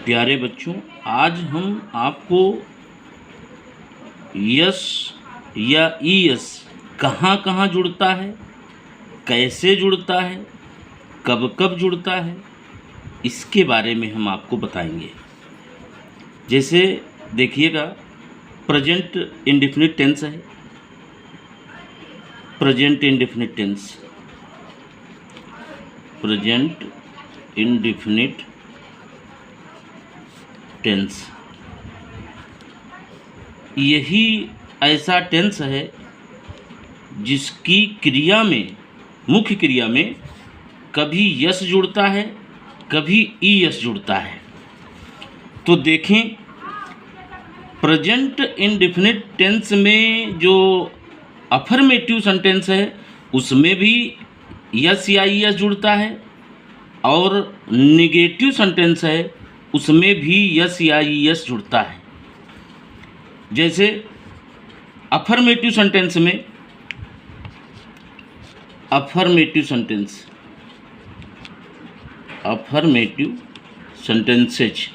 प्यारे बच्चों, आज हम आपको यस या ईएस कहाँ कहाँ जुड़ता है, कैसे जुड़ता है, कब कब जुड़ता है, इसके बारे में हम आपको बताएंगे। जैसे देखिएगा, प्रेजेंट इंडेफिनिट टेंस है, present indefinite tense, present indefinite tense, यही ऐसा टेंस है जिसकी क्रिया में, मुख्य क्रिया में कभी यस जुड़ता है, कभी ईएस जुड़ता है। तो देखें, प्रेजेंट इंडेफिनिट टेंस में जो अफर्मेटिव सेंटेंस है उसमें भी यस या ईएस जुड़ता है, और निगेटिव सेंटेंस है उसमें भी यस या ईएस जुड़ता है। जैसे अफर्मेटिव सेंटेंस में, अफर्मेटिव सेंटेंसेज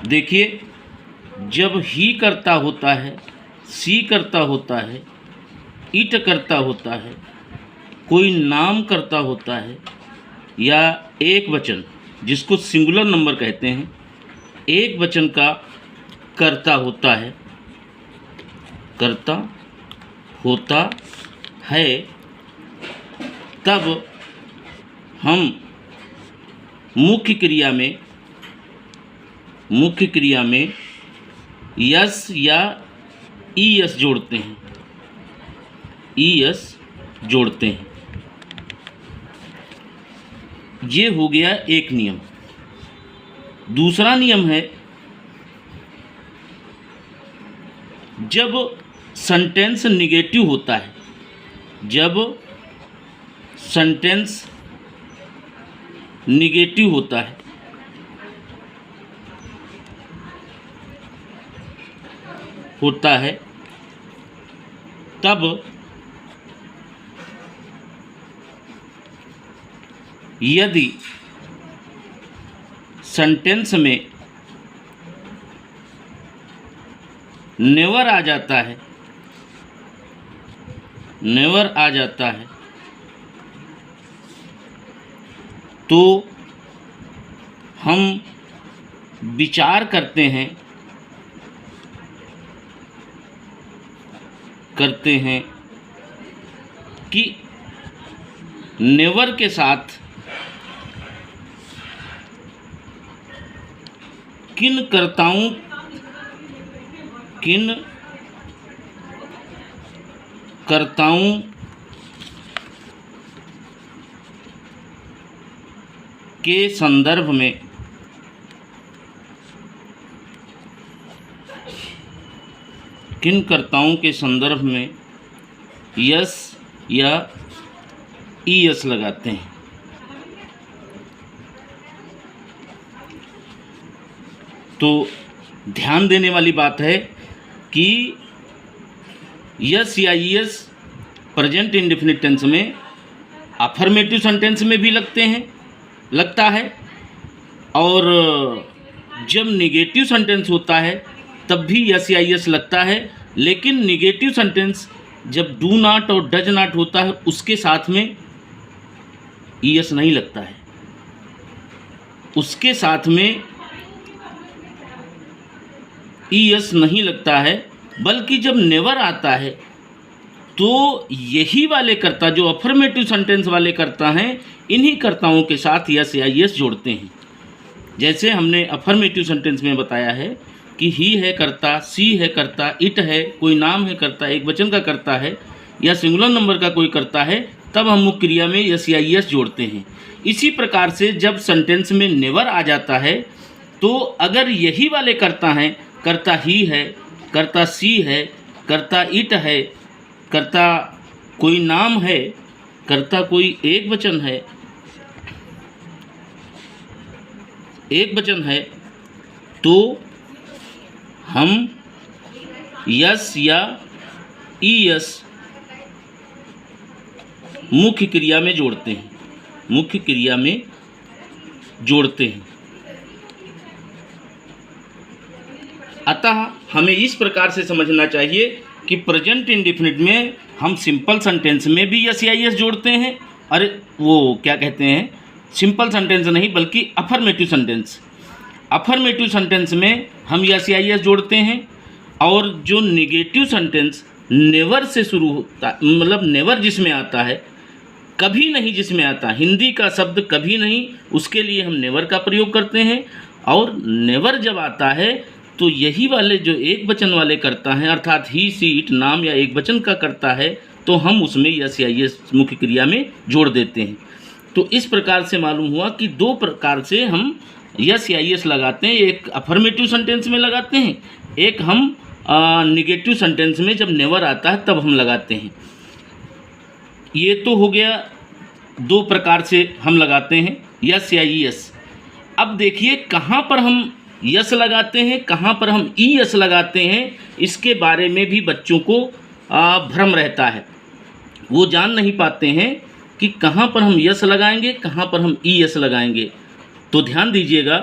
देखिए, जब ही करता होता है, सी करता होता है, इट करता होता है, कोई नाम करता होता है, या एक वचन जिसको सिंगुलर नंबर कहते हैं, एक वचन का करता होता है, करता होता है, तब हम मुख्य क्रिया में यस या ईएस जोड़ते हैं, ईएस जोड़ते हैं। ये हो गया एक नियम। दूसरा नियम है, जब सेंटेंस निगेटिव होता है, जब सेंटेंस निगेटिव होता है तब यदि सेंटेंस में नेवर आ जाता है, नेवर आ जाता है, तो हम विचार करते हैं कि नेवर के साथ किन कर्ताओं के संदर्भ में यस या ईएस लगाते हैं। तो ध्यान देने वाली बात है कि यस या ईएस प्रेजेंट इंडेफिनिट टेंस में अफर्मेटिव सेंटेंस में भी लगता है, और जब निगेटिव सेंटेंस होता है तब भी यस या ईएस लगता है। लेकिन निगेटिव सेंटेंस जब डू नॉट और डज नॉट होता है उसके साथ में ईएस नहीं लगता है, उसके साथ में ईएस नहीं लगता है, बल्कि जब नेवर आता है तो यही वाले कर्ता, जो अफर्मेटिव सेंटेंस वाले कर्ता हैं, इन्हीं कर्ताओं के साथ यस या ईएस जोड़ते हैं। जैसे हमने अफर्मेटिव सेंटेंस में बताया है कि ही है कर्ता, सी है कर्ता, इट है, कोई नाम है कर्ता, एक वचन का कर्ता है, या सिंगुलर नंबर का कोई कर्ता है, तब हम मुख्य क्रिया में यस या ईएस जोड़ते हैं। इसी प्रकार से जब सेंटेंस में नेवर आ जाता है तो अगर यही वाले कर्ता हैं, कर्ता ही है, कर्ता सी है, कर्ता इट है, कर्ता कोई नाम है, कर्ता कोई एक वचन है, तो हम यस या ईएस मुख्य क्रिया में जोड़ते हैं, मुख्य क्रिया में जोड़ते हैं। अतः हमें इस प्रकार से समझना चाहिए कि प्रेजेंट इंडेफिनिट में हम सिंपल सेंटेंस में भी यस या यस जोड़ते हैं। अरे वो क्या कहते हैं, सिंपल सेंटेंस नहीं बल्कि अफर्मेटिव सेंटेंस। अफर्मेटिव सेंटेंस में हम यस या यस जोड़ते हैं। और जो नेगेटिव सेंटेंस नेवर से शुरू होता, मतलब नेवर जिसमें आता है, कभी नहीं जिसमें आता, हिंदी का शब्द कभी नहीं, उसके लिए हम नेवर का प्रयोग करते हैं। और नेवर जब आता है तो यही वाले जो एक वचन वाले करता है, अर्थात ही सी इट नाम या एक वचन का करता है, तो हम उसमें यस या यस मुख्य क्रिया में जोड़ देते हैं। तो इस प्रकार से मालूम हुआ कि दो प्रकार से हम यस या यस लगाते हैं। एक अफर्मेटिव सेंटेंस में लगाते हैं, एक हम निगेटिव सेंटेंस में जब नेवर आता है तब हम लगाते हैं। ये तो हो गया दो प्रकार से हम लगाते हैं यस या यस। अब देखिए कहाँ पर हम यस लगाते हैं, कहाँ पर हम ई यस लगाते हैं, इसके बारे में भी बच्चों को भ्रम रहता है। वो जान नहीं पाते हैं कि कहाँ पर हम यस लगाएंगे, कहाँ पर हम ई यस लगाएंगे। तो ध्यान दीजिएगा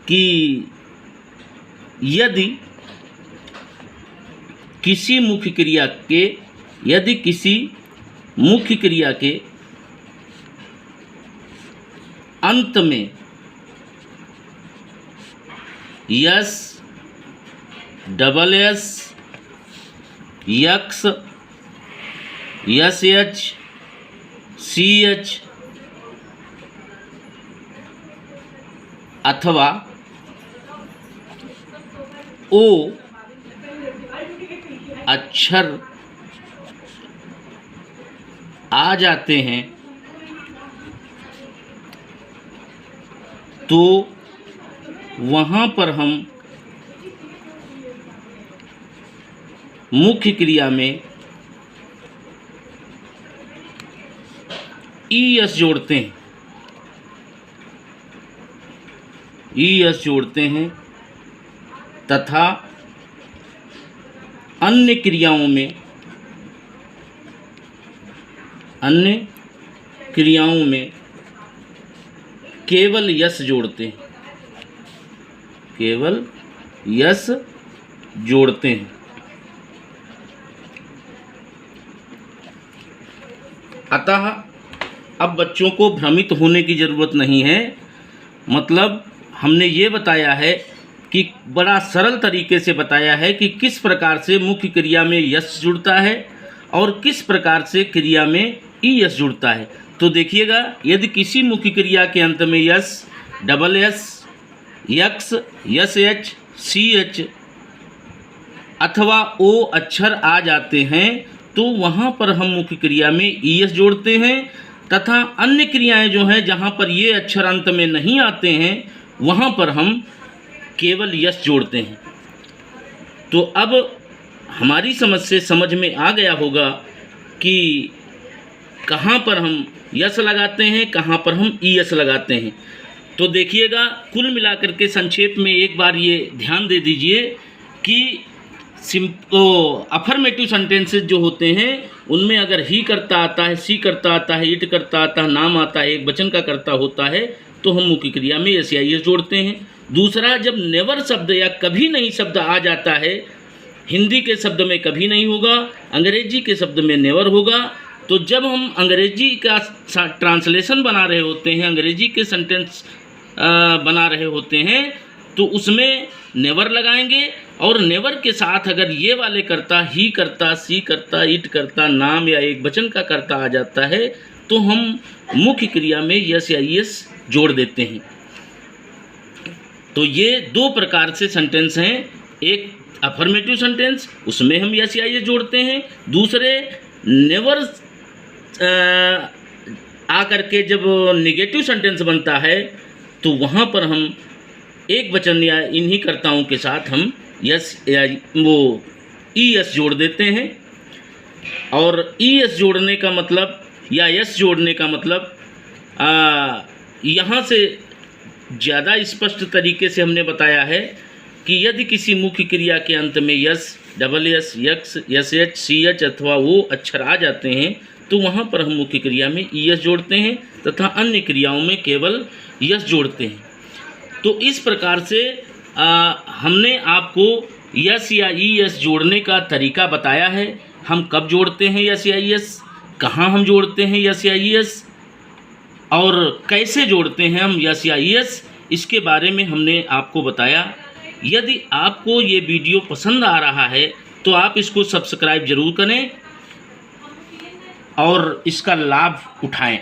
कि यदि किसी मुख्य क्रिया के अंत में S, double S, X, S H, C H अथवा ओ अक्षर आ जाते हैं तो वहाँ पर हम मुख्य क्रिया में ई एस जोड़ते हैं, ई एस जोड़ते हैं तथा अन्य क्रियाओं में केवल यस जोड़ते हैं, केवल यस जोड़ते हैं। अतः अब बच्चों को भ्रमित होने की ज़रूरत नहीं है। मतलब हमने ये बताया है कि बड़ा सरल तरीके से बताया है कि किस प्रकार से मुख्य क्रिया में यस जुड़ता है और किस प्रकार से क्रिया में ई यस जुड़ता है। तो देखिएगा, यदि किसी मुख्य क्रिया के अंत में S, double S, X, S H, C H अथवा ओ अक्षर आ जाते हैं तो वहाँ पर हम मुख्य क्रिया में ई एस जोड़ते हैं तथा अन्य क्रियाएं जो हैं जहाँ पर ये अक्षर अंत में नहीं आते हैं वहाँ पर हम केवल यस जोड़ते हैं। तो अब हमारी समझ से समझ में आ गया होगा कि कहाँ पर हम यस लगाते हैं, कहाँ पर हम ई एस लगाते हैं। तो देखिएगा, कुल मिलाकर के संक्षेप में एक बार ये ध्यान दे दीजिए कि अफर्मेटिव सेंटेंसेस जो होते हैं उनमें अगर ही करता आता है, सी करता आता है, इट करता आता है, नाम आता है, एक वचन का करता होता है तो हम मुख्य क्रिया में यस या यस जोड़ते हैं। दूसरा, जब नेवर शब्द या कभी नहीं शब्द आ जाता है, हिंदी के शब्द में कभी नहीं होगा, अंग्रेजी के शब्द में नेवर होगा, तो जब हम अंग्रेजी का ट्रांसलेशन बना रहे होते हैं, अंग्रेजी के सेंटेंस बना रहे होते हैं तो उसमें नेवर लगाएंगे। और नेवर के साथ अगर ये वाले करता, ही करता, सी करता, इट करता, नाम या एक वचन का करता आ जाता है तो हम मुख्य क्रिया में यस या यस जोड़ देते हैं। तो ये दो प्रकार से सेंटेंस हैं। एक अफर्मेटिव सेंटेंस, उसमें हम यस या यस जोड़ते हैं। दूसरे, नेवर आकर के जब नेगेटिव सेंटेंस बनता है तो वहाँ पर हम एक वचन या इन्हीं कर्ताओं के साथ हम यस या वो ई एस जोड़ देते हैं। और ई एस जोड़ने का मतलब या यस जोड़ने का मतलब यहाँ से ज़्यादा स्पष्ट तरीके से हमने बताया है कि यदि किसी मुख्य क्रिया के अंत में S, double S, X, S H, C H अथवा वो अक्षर आ जाते हैं तो वहाँ पर हम मुख्य क्रिया में ईएस जोड़ते हैं तथा अन्य क्रियाओं में केवल यस जोड़ते हैं। तो इस प्रकार से हमने आपको यस या ईएस जोड़ने का तरीका बताया है। हम कब जोड़ते हैं यस या ईएस, कहाँ हम जोड़ते हैं यस या ईएस और कैसे जोड़ते हैं हम यस या ईएस, इसके बारे में हमने आपको बताया। यदि आपको ये वीडियो पसंद आ रहा है तो आप इसको सब्सक्राइब ज़रूर करें और इसका लाभ उठाएं।